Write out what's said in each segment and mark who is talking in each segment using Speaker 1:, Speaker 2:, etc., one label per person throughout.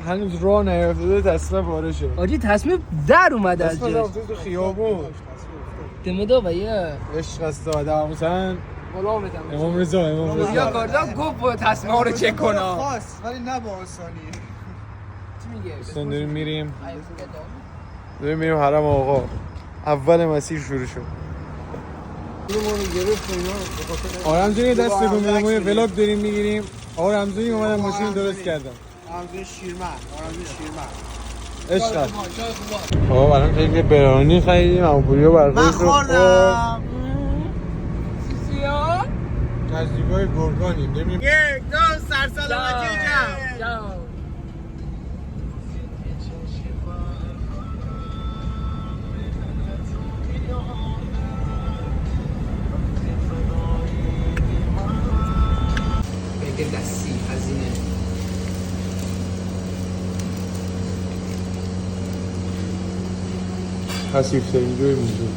Speaker 1: هنوز راه نیافتاده تصمیم پاره شد.
Speaker 2: آجی تصمیم در اومده از جاش.
Speaker 1: تو خیابون.
Speaker 2: تمدو بیا.
Speaker 1: عشق است آدم حسین.
Speaker 2: غلامتم.
Speaker 1: امام رضا
Speaker 2: یا کاردا گفت با تصمیم رو چک کنا.
Speaker 3: خاص ولی نه با آسانی.
Speaker 2: چی میگه؟
Speaker 1: دوستان داریم میریم حرم آقا. اول مسیر شروع شد. آقا رمزونی دست بگم ما یه ولاگ داریم میگیریم. آقا رمزونی اومدن ماشین درست کردم.
Speaker 3: رمزون شیرمن.
Speaker 1: عشق. آقا الان خیلی برانی خریدیم اما پوریا برخورد
Speaker 3: من خوردم.
Speaker 2: سیاه
Speaker 1: نزدیکای گرگانیم. داریم
Speaker 3: 1 2 سرسلامتی جمع.
Speaker 2: بگه دستی هزینه
Speaker 1: خسیف ترین جای اینجا.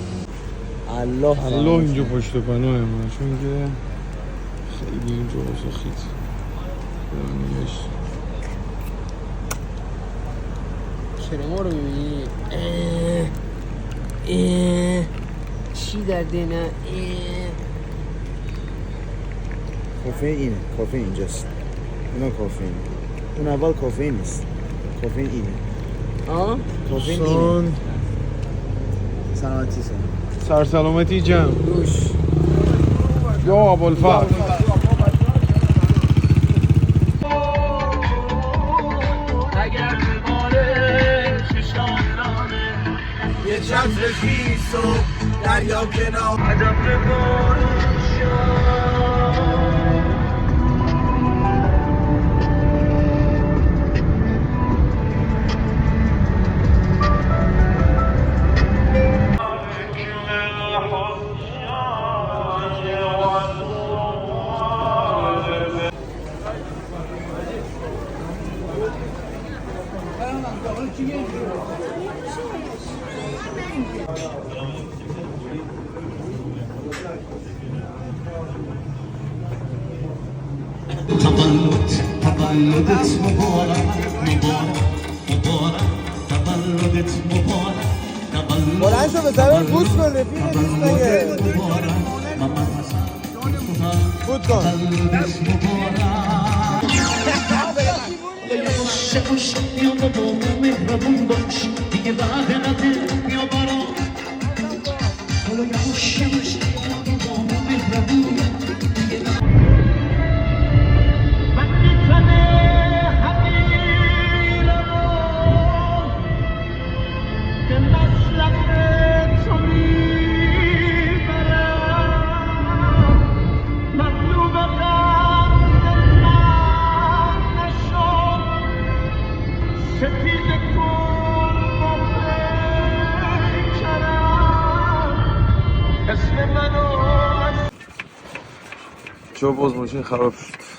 Speaker 1: الله اینجا پشت پناه ما چون که خیلی اینجا واسه خیت
Speaker 2: چرا ما رو میبینی؟ چی در دینه؟
Speaker 3: کافه اینه. کافه اینجاست. اینا کافه اینه. اون اول کافه نیست. کافه اینه.
Speaker 2: آه؟
Speaker 3: کافه اینه. سلامتی
Speaker 1: سرسلامتی جمع.
Speaker 2: روش
Speaker 1: یا ابوالفضل.
Speaker 4: اگر به ماره ششانانه یه چتر خیس و دریا کنار عجب به تولدت مبارک تولدت مبارک
Speaker 3: بلند شو به سر بوس کن رفیق نیست مگه بود کن
Speaker 4: شکوش یا بابا مهربون باش دیگه بعد نده یا برا حالا یکوش یا بابا مهربون
Speaker 1: جا باز ماشین خراب شد.